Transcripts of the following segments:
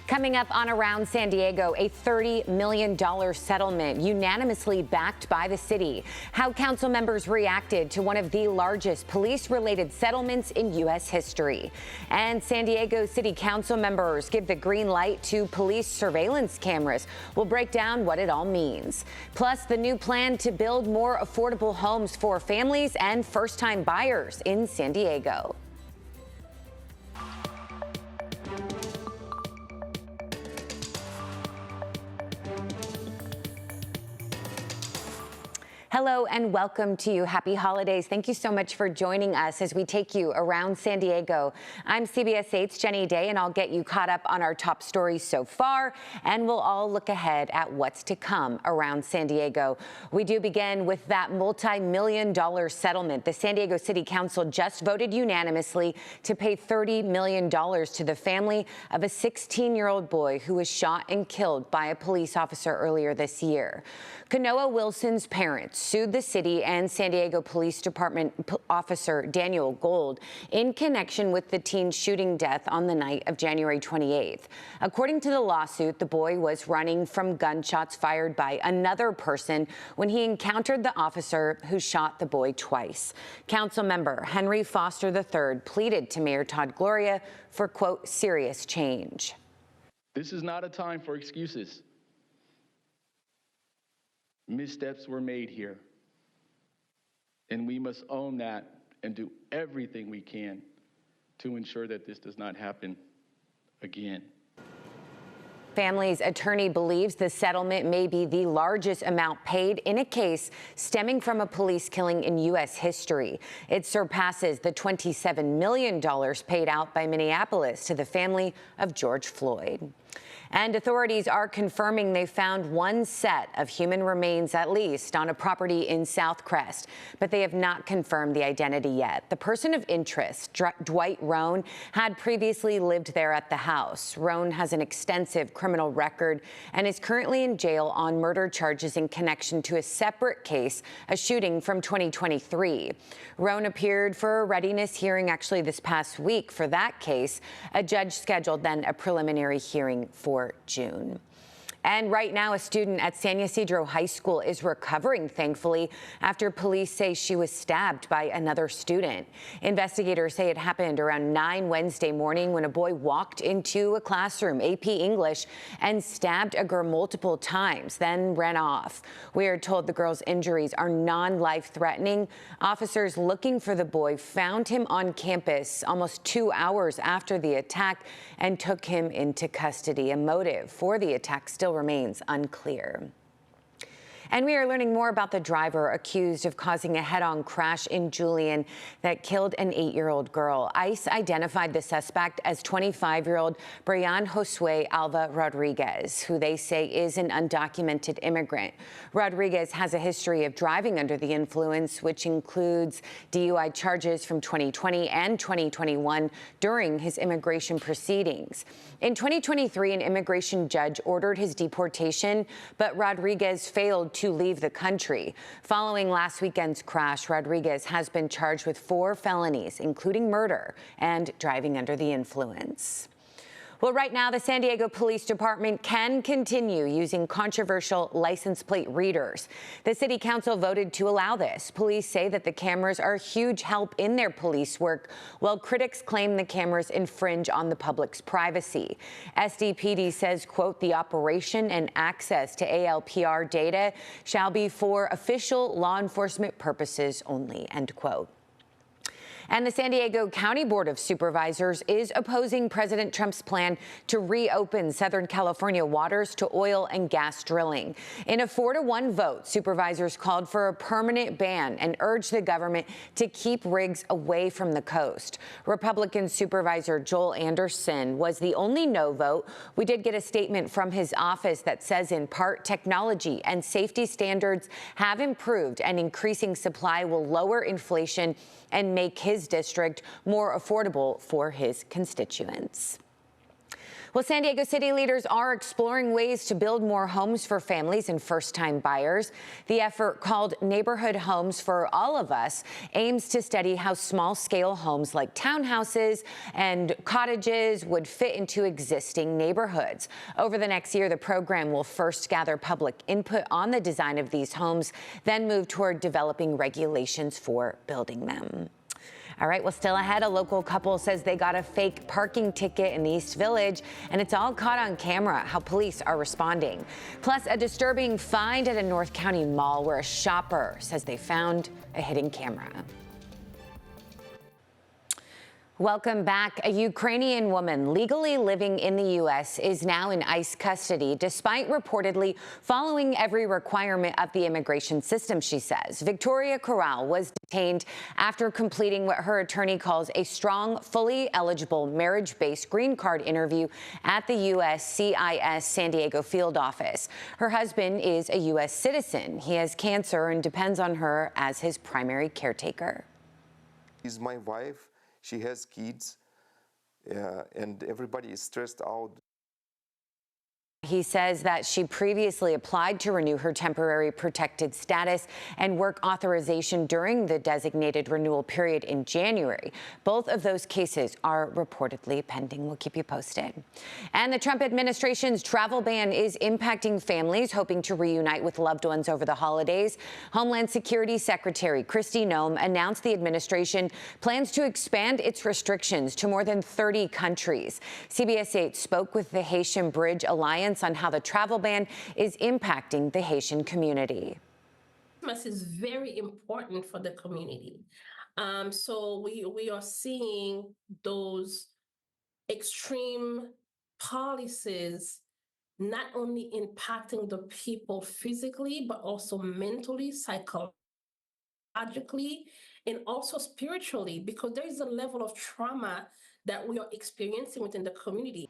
Coming up on Around San Diego, a $30 million settlement unanimously backed by the city. How council members reacted to one of the largest police-related settlements in U.S. history. And San Diego City Council members give the green light to police surveillance cameras. We'll break down what it all means. Plus, the new plan to build more affordable homes for families and first-time buyers in San Diego. Hello and welcome to you. Happy holidays. Thank you so much for joining us as we take you around San Diego. I'm CBS 8's Jenny Day, and I'll get you caught up on our top stories so far, and we'll all look ahead at what's to come around San Diego. We do begin with that multi-million-dollar settlement. The San Diego City Council just voted unanimously to pay $30 million to the family of a 16-year-old boy who was shot and killed by a police officer earlier this year. Kanoa Wilson's parents sued the city and San Diego Police Department officer Daniel Gold in connection with the teen's shooting death on the night of January 28th. According to the lawsuit, the boy was running from gunshots fired by another person when he encountered the officer who shot the boy twice. Council member Henry Foster III pleaded to Mayor Todd Gloria for, quote, serious change. This is not a time for excuses. Missteps were made here, and we must own that and do everything we can to ensure that this does not happen again. Family's attorney believes the settlement may be the largest amount paid in a case stemming from a police killing in U.S. history. It surpasses the $27 million paid out by Minneapolis to the family of George Floyd. And authorities are confirming they found one set of human remains, at least, on a property in South Crest, but they have not confirmed the identity yet. The person of interest, Dwight Roan, had previously lived there at the house. Roan has an extensive criminal record and is currently in jail on murder charges in connection to a separate case, a shooting from 2023. Roan appeared for a readiness hearing actually this past week for that case. A judge scheduled then a preliminary hearing for June. And right now, a student at San Ysidro High School is recovering, thankfully, after police say she was stabbed by another student. Investigators say it happened around 9 Wednesday morning when a boy walked into a classroom, AP English, and stabbed a girl multiple times, then ran off. We are told the girl's injuries are non-life-threatening. Officers looking for the boy found him on campus almost 2 hours after the attack and took him into custody. A motive for the attack still remains unclear. And we are learning more about the driver accused of causing a head-on crash in Julian that killed an 8-year-old girl. ICE identified the suspect as 25-year-old Brian Josue Alva Rodriguez, who they say is an undocumented immigrant. Rodriguez has a history of driving under the influence, which includes DUI charges from 2020 and 2021 during his immigration proceedings. In 2023, an immigration judge ordered his deportation, but Rodriguez failed to leave the country. Following last weekend's crash, Rodriguez has been charged with 4 felonies, including murder and driving under the influence. Well, right now, the San Diego Police Department can continue using controversial license plate readers. The City Council voted to allow this. Police say that the cameras are a huge help in their police work, while critics claim the cameras infringe on the public's privacy. SDPD says, quote, the operation and access to ALPR data shall be for official law enforcement purposes only, end quote. And the San Diego County Board of Supervisors is opposing President Trump's plan to reopen Southern California waters to oil and gas drilling. In a 4-to-1 vote, supervisors called for a permanent ban and urged the government to keep rigs away from the coast. Republican Supervisor Joel Anderson was the only no vote. We did get a statement from his office that says, in part, technology and safety standards have improved, and increasing supply will lower inflation and make his district more affordable for his constituents. Well, San Diego city leaders are exploring ways to build more homes for families and first-time buyers. The effort, called Neighborhood Homes for All of Us, aims to study how small-scale homes like townhouses and cottages would fit into existing neighborhoods. Over the next year, the program will first gather public input on the design of these homes, then move toward developing regulations for building them. All right, well, still ahead, a local couple says they got a fake parking ticket in the East Village, and it's all caught on camera how police are responding. Plus, a disturbing find at a North County mall where a shopper says they found a hidden camera. Welcome back. A Ukrainian woman legally living in the U.S. is now in ICE custody, despite reportedly following every requirement of the immigration system, she says. Victoria Corral was detained after completing what her attorney calls a strong, fully eligible marriage-based green card interview at the USCIS San Diego field office. Her husband is a U.S. citizen. He has cancer and depends on her as his primary caretaker. She's my wife. She has kids, and everybody is stressed out. He says that she previously applied to renew her temporary protected status and work authorization during the designated renewal period in January. Both of those cases are reportedly pending. We'll keep you posted. And the Trump administration's travel ban is impacting families hoping to reunite with loved ones over the holidays. Homeland Security Secretary Kristi Noem announced the administration plans to expand its restrictions to more than 30 countries. CBS 8 spoke with the Haitian Bridge Alliance on how the travel ban is impacting the Haitian community. Christmas is very important for the community. So we are seeing those extreme policies not only impacting the people physically, but also mentally, psychologically, and also spiritually, because there is a level of trauma that we are experiencing within the community.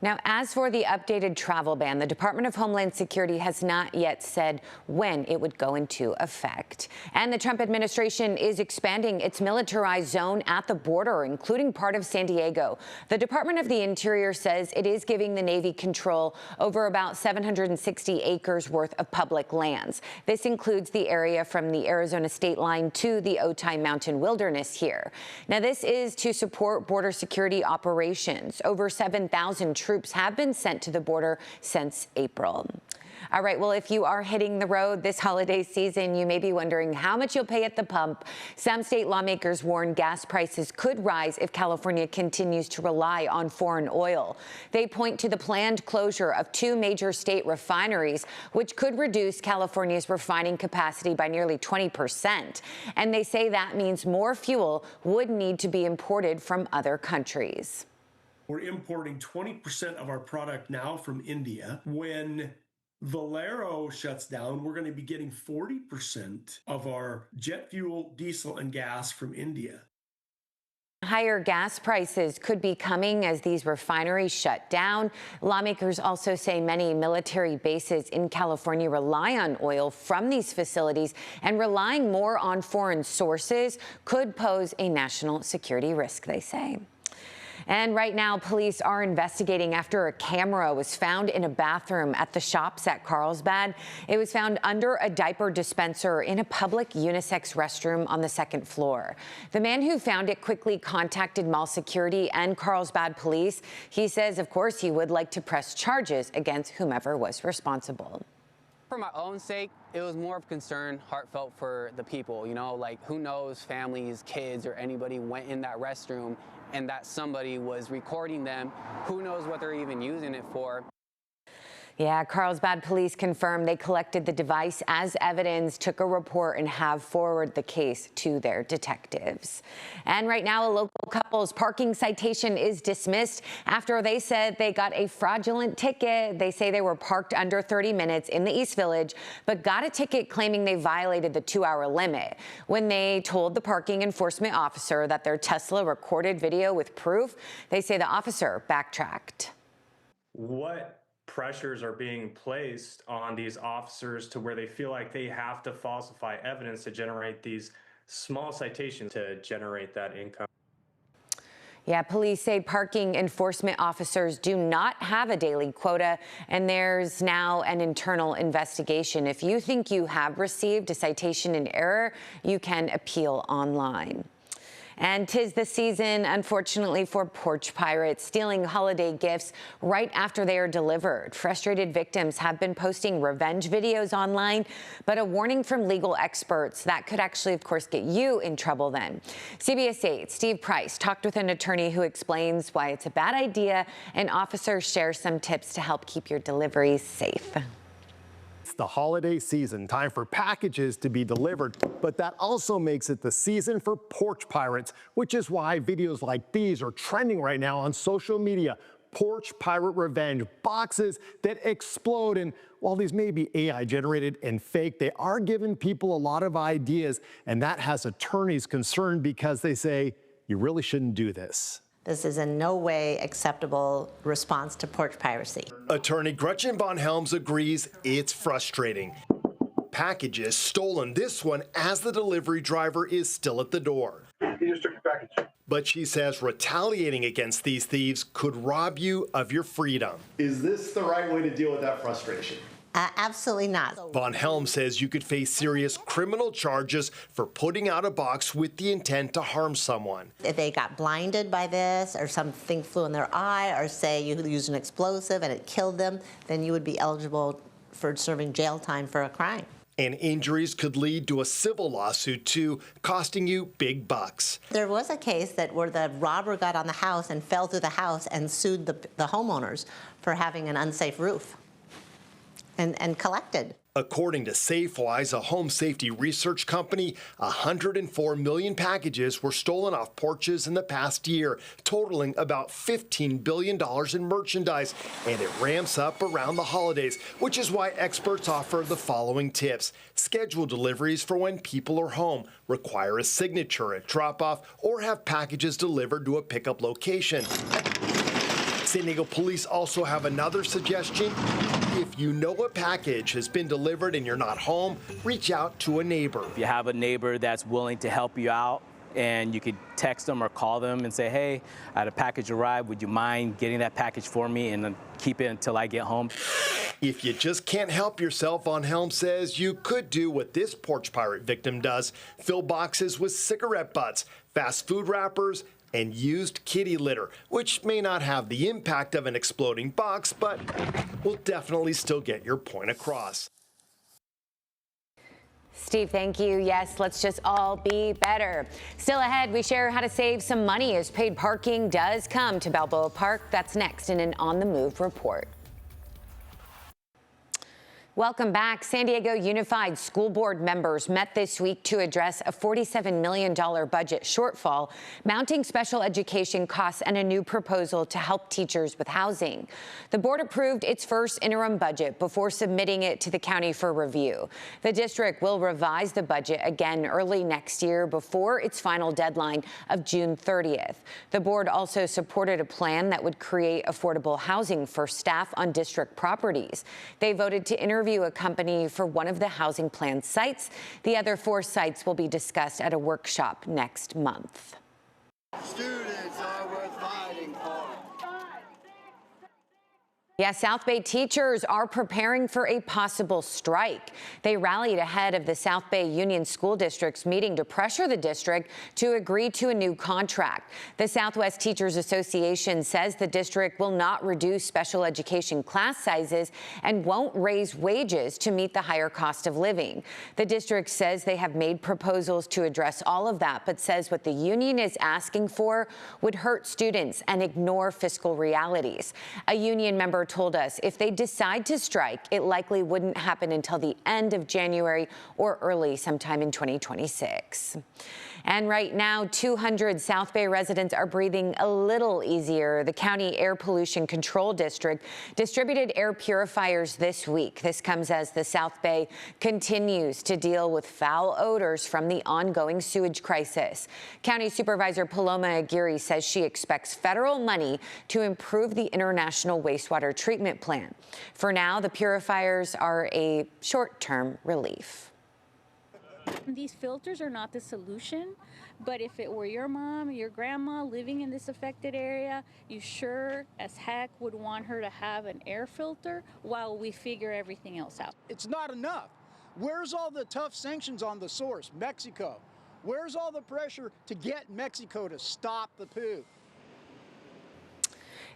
Now, as for the updated travel ban, the Department of Homeland Security has not yet said when it would go into effect. And the Trump administration is expanding its militarized zone at the border, including part of San Diego. The Department of the Interior says it is giving the Navy control over about 760 acres worth of public lands. This includes the area from the Arizona state line to the Otay Mountain Wilderness here. Now, this is to support border security operations. Over 7,000 troops have been sent to the border since April. All right, well, if you are hitting the road this holiday season, you may be wondering how much you'll pay at the pump. Some state lawmakers warn gas prices could rise if California continues to rely on foreign oil. They point to the planned closure of 2 major state refineries, which could reduce California's refining capacity by nearly 20%. And they say that means more fuel would need to be imported from other countries. We're importing 20% of our product now from India. When Valero shuts down, we're going to be getting 40% of our jet fuel, diesel, and gas from India. Higher gas prices could be coming as these refineries shut down. Lawmakers also say many military bases in California rely on oil from these facilities, and relying more on foreign sources could pose a national security risk, they say. And right now, police are investigating after a camera was found in a bathroom at the Shops at Carlsbad. It was found under a diaper dispenser in a public unisex restroom on the 2nd floor. The man who found it quickly contacted mall security and Carlsbad police. He says, of course, he would like to press charges against whomever was responsible. For my own sake, it was more of concern, heartfelt for the people, you know, like who knows, families, kids, or anybody went in that restroom and that somebody was recording them. Who knows what they're even using it for. Yeah, Carlsbad police confirmed they collected the device as evidence, took a report, and have forwarded the case to their detectives. And right now, a local couple's parking citation is dismissed after they said they got a fraudulent ticket. They say they were parked under 30 minutes in the East Village, but got a ticket claiming they violated the 2-hour limit. When they told the parking enforcement officer that their Tesla recorded video with proof, they say the officer backtracked. What pressures are being placed on these officers to where they feel like they have to falsify evidence to generate these small citations to generate that income? Yeah, police say parking enforcement officers do not have a daily quota, and there's now an internal investigation. If you think you have received a citation in error, you can appeal online. And 'tis the season, unfortunately, for porch pirates stealing holiday gifts right after they are delivered. Frustrated victims have been posting revenge videos online, but a warning from legal experts that could actually, of course, get you in trouble then. CBS 8's Steve Price talked with an attorney who explains why it's a bad idea, and officers share some tips to help keep your deliveries safe. It's the holiday season, time for packages to be delivered, but that also makes it the season for porch pirates, which is why videos like these are trending right now on social media. Porch pirate revenge boxes that explode. And while these may be AI generated and fake, they are giving people a lot of ideas, and that has attorneys concerned because they say you really shouldn't do this. This is in no way acceptable response to porch piracy. Attorney Gretchen Von Helms agrees it's frustrating. Packages stolen, this one as the delivery driver is still at the door. You just took your package. But she says retaliating against these thieves could rob you of your freedom. Is this the right way to deal with that frustration? Absolutely not. Von Helm says you could face serious criminal charges for putting out a box with the intent to harm someone. If they got blinded by this, or something flew in their eye, or say you used an explosive and it killed them, then you would be eligible for serving jail time for a crime. And injuries could lead to a civil lawsuit too, costing you big bucks. There was a case where the robber got on the house and fell through the house and sued the homeowners for having an unsafe roof. And collected. According to Safewise, a home safety research company, 104 million packages were stolen off porches in the past year, totaling about $15 billion in merchandise. And it ramps up around the holidays, which is why experts offer the following tips. Schedule deliveries for when people are home, require a signature at drop-off, or have packages delivered to a pickup location. San Diego police also have another suggestion. If you know a package has been delivered and you're not home, reach out to a neighbor. If you have a neighbor that's willing to help you out, and you could text them or call them and say, hey, I had a package arrive. Would you mind getting that package for me and then keep it until I get home? If you just can't help yourself, Von Helm says you could do what this porch pirate victim does. Fill boxes with cigarette butts, fast food wrappers, and used kitty litter, which may not have the impact of an exploding box, but will definitely still get your point across. Steve, thank you. Yes, let's just all be better. Still ahead, we share how to save some money as paid parking does come to Balboa Park. That's next in an On the Move report. Welcome back. San Diego Unified School Board members met this week to address a $47 million budget shortfall, mounting special education costs, and a new proposal to help teachers with housing. The board approved its first interim budget before submitting it to the county for review. The district will revise the budget again early next year before its final deadline of June 30th. The board also supported a plan that would create affordable housing for staff on district properties. They voted to interview a company for one of the housing plan sites. The other 4 sites will be discussed at a workshop next month. Students are worth fighting for. Yeah, South Bay teachers are preparing for a possible strike. They rallied ahead of the South Bay Union School District's meeting to pressure the district to agree to a new contract. The Southwest Teachers Association says the district will not reduce special education class sizes and won't raise wages to meet the higher cost of living. The district says they have made proposals to address all of that, but says what the union is asking for would hurt students and ignore fiscal realities. A union member told us if they decide to strike, it likely wouldn't happen until the end of January or early sometime in 2026. And right now, 200 South Bay residents are breathing a little easier. The County Air Pollution Control District distributed air purifiers this week. This comes as the South Bay continues to deal with foul odors from the ongoing sewage crisis. County Supervisor Paloma Aguirre says she expects federal money to improve the International Wastewater Treatment Plant. For now, the purifiers are a short-term relief. These filters are not the solution, But if it were your mom or your grandma living in this affected area, you sure as heck would want her to have an air filter while we figure everything else out. It's not enough. Where's all the tough sanctions on the source, Mexico? Where's all the pressure to get Mexico to stop the poo?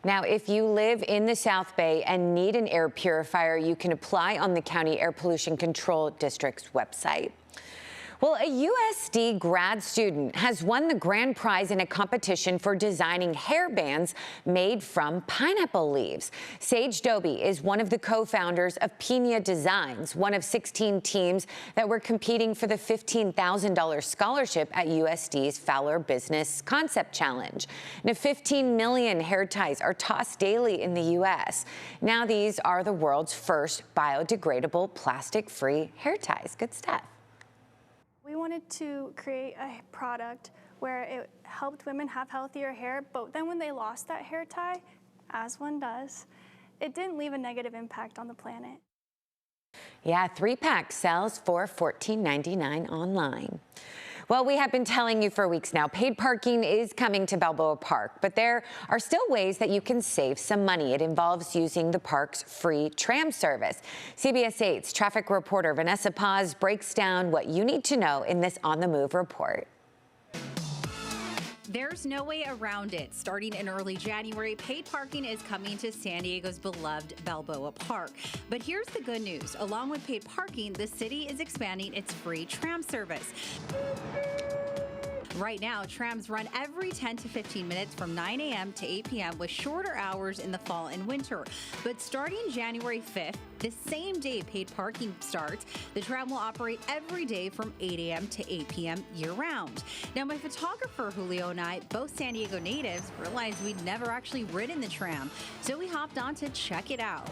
Now, if you live in the South Bay and need an air purifier, you can apply on the County Air Pollution Control District's website. Well, a USD grad student has won the grand prize in a competition for designing hairbands made from pineapple leaves. Sage Doby is one of the co-founders of Pina Designs, one of 16 teams that were competing for the $15,000 scholarship at USD's Fowler Business Concept Challenge. Now, 15 million hair ties are tossed daily in the U.S. Now, these are the world's first biodegradable, plastic-free hair ties. Good stuff. We wanted to create a product where it helped women have healthier hair, but then when they lost that hair tie, as one does, it didn't leave a negative impact on the planet. Yeah, 3-pack sells for $14.99 online. Well, we have been telling you for weeks now, paid parking is coming to Balboa Park, but there are still ways that you can save some money. It involves using the park's free tram service. CBS 8's traffic reporter Vanessa Paz breaks down what you need to know in this On the Move report. There's no way around it. Starting in early January, paid parking is coming to San Diego's beloved Balboa Park. But here's the good news. Along with paid parking, the city is expanding its free tram service. Right now, trams run every 10 to 15 minutes from 9 a.m. to 8 p.m. with shorter hours in the fall and winter. But starting January 5th, the same day paid parking starts, the tram will operate every day from 8 a.m. to 8 p.m. year-round. Now, my photographer Julio and I, both San Diego natives, realized we'd never actually ridden the tram, so we hopped on to check it out.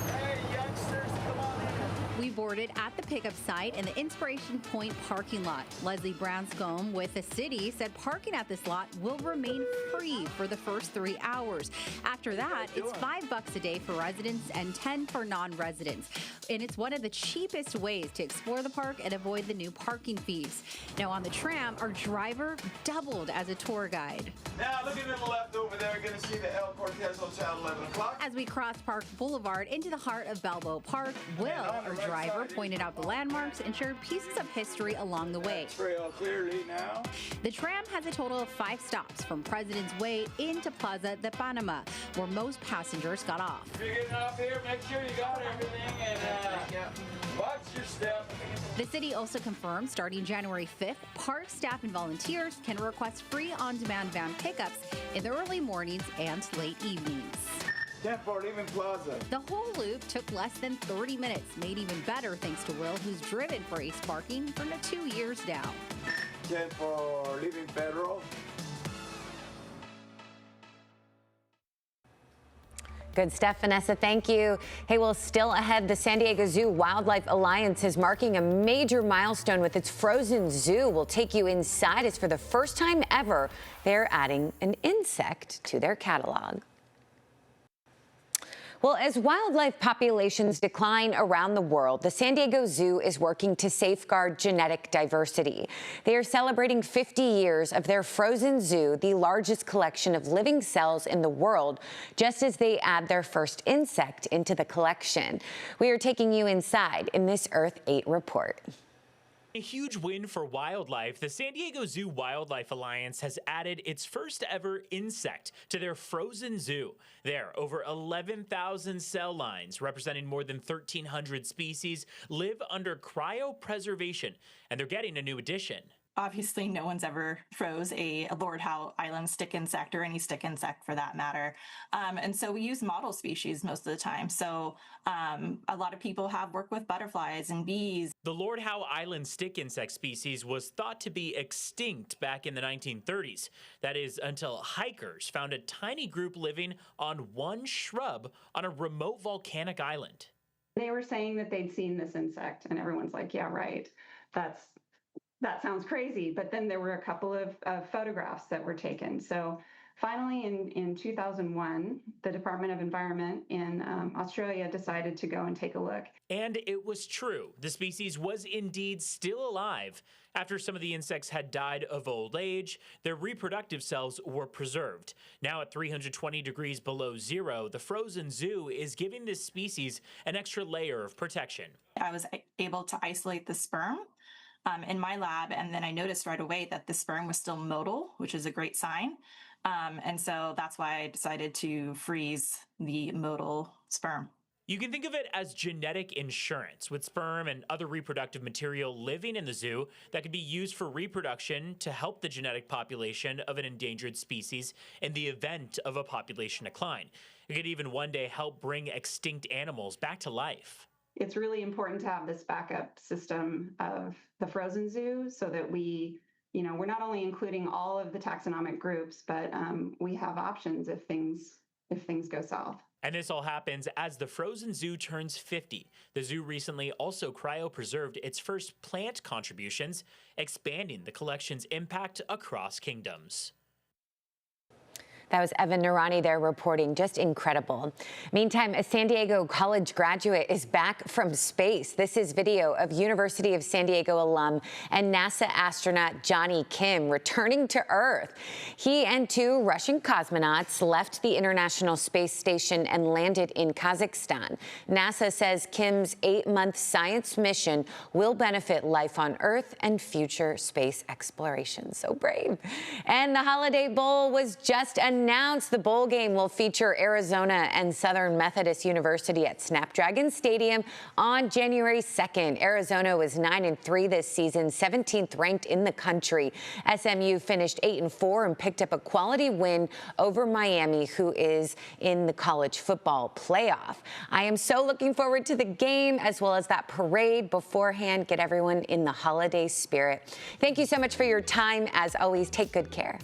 Hey, youngsters, come on in. We boarded at the pickup site in the Inspiration Point parking lot. Leslie Branscombe with the city said parking at this lot will remain free for the first 3 hours. After that, it's $5 a day for residents and $10 for non-residents. And it's one of the cheapest ways to explore the park and avoid the new parking fees. Now on the tram, our driver doubled as a tour guide. Now looking to the left over there, you're going to see the El Cortez Hotel, 11 o'clock. As we cross Park Boulevard into the heart of Balboa Park, Will, our driver, pointed out the landmarks and shared pieces of history along the way. Trail clearly now. The tram has a total of 5 stops from President's Way into Plaza de Panama, where most passengers got off. If you're getting off here, make sure you got everything and watch your step. The city also confirmed starting January 5th, park staff and volunteers can request free on-demand van pickups in the early mornings and late evenings. 10 for leaving Plaza. The whole loop took less than 30 minutes, made even better thanks to Will, who's driven for Ace Parking for 2 years now. 10 for leaving Federal. Good stuff, Vanessa. Thank you. Hey, well, still ahead, the San Diego Zoo Wildlife Alliance is marking a major milestone with its frozen zoo. We'll take you inside as for the first time ever, they're adding an insect to their catalog. Well, as wildlife populations decline around the world, the San Diego Zoo is working to safeguard genetic diversity. They are celebrating 50 years of their frozen zoo, the largest collection of living cells in the world, just as they add their first insect into the collection. We are taking you inside in this Earth 8 report. A huge win for wildlife, the San Diego Zoo Wildlife Alliance has added its first ever insect to their frozen zoo. There, over 11,000 cell lines representing more than 1,300 species live under cryopreservation, and they're getting a new addition. Obviously, no one's ever froze a Lord Howe Island stick insect or any stick insect for that matter. And so we use model species most of the time. So a lot of people have worked with butterflies and bees. The Lord Howe Island stick insect species was thought to be extinct back in the 1930s. That is until hikers found a tiny group living on one shrub on a remote volcanic island. They were saying that they'd seen this insect, and everyone's like, yeah, right. That sounds crazy. But then there were a couple of photographs that were taken. So Finally, in 2001, the Department of Environment in Australia decided to go and take a look. And it was true. The species was indeed still alive. After some of the insects had died of old age, their reproductive cells were preserved. Now at 320 degrees below zero, the frozen zoo is giving this species an extra layer of protection. I was able to isolate the sperm in my lab, and then I noticed right away that the sperm was still motile, which is a great sign. And so that's why I decided to freeze the motile sperm. You can think of it as genetic insurance, with sperm and other reproductive material living in the zoo that could be used for reproduction to help the genetic population of an endangered species in the event of a population decline. It could even one day help bring extinct animals back to life. It's really important to have this backup system of the frozen zoo so that we're not only including all of the taxonomic groups, but we have options if things go south. And this all happens as the frozen zoo turns 50. The zoo recently also cryopreserved its first plant contributions, expanding the collection's impact across kingdoms. That was Evan Narani there reporting. Just incredible. Meantime, a San Diego college graduate is back from space. This is video of University of San Diego alum and NASA astronaut Johnny Kim returning to Earth. He and 2 Russian cosmonauts left the International Space Station and landed in Kazakhstan. NASA says Kim's 8-month science mission will benefit life on Earth and future space exploration. So brave. And the Holiday Bowl was just announced. The bowl game will feature Arizona and Southern Methodist University at Snapdragon Stadium on January 2nd. Arizona was 9-3 this season, 17th ranked in the country. SMU finished 8-4 and picked up a quality win over Miami, who is in the college football playoff. I am so looking forward to the game as well as that parade beforehand. Get everyone in the holiday spirit. Thank you so much for your time. As always, take good care.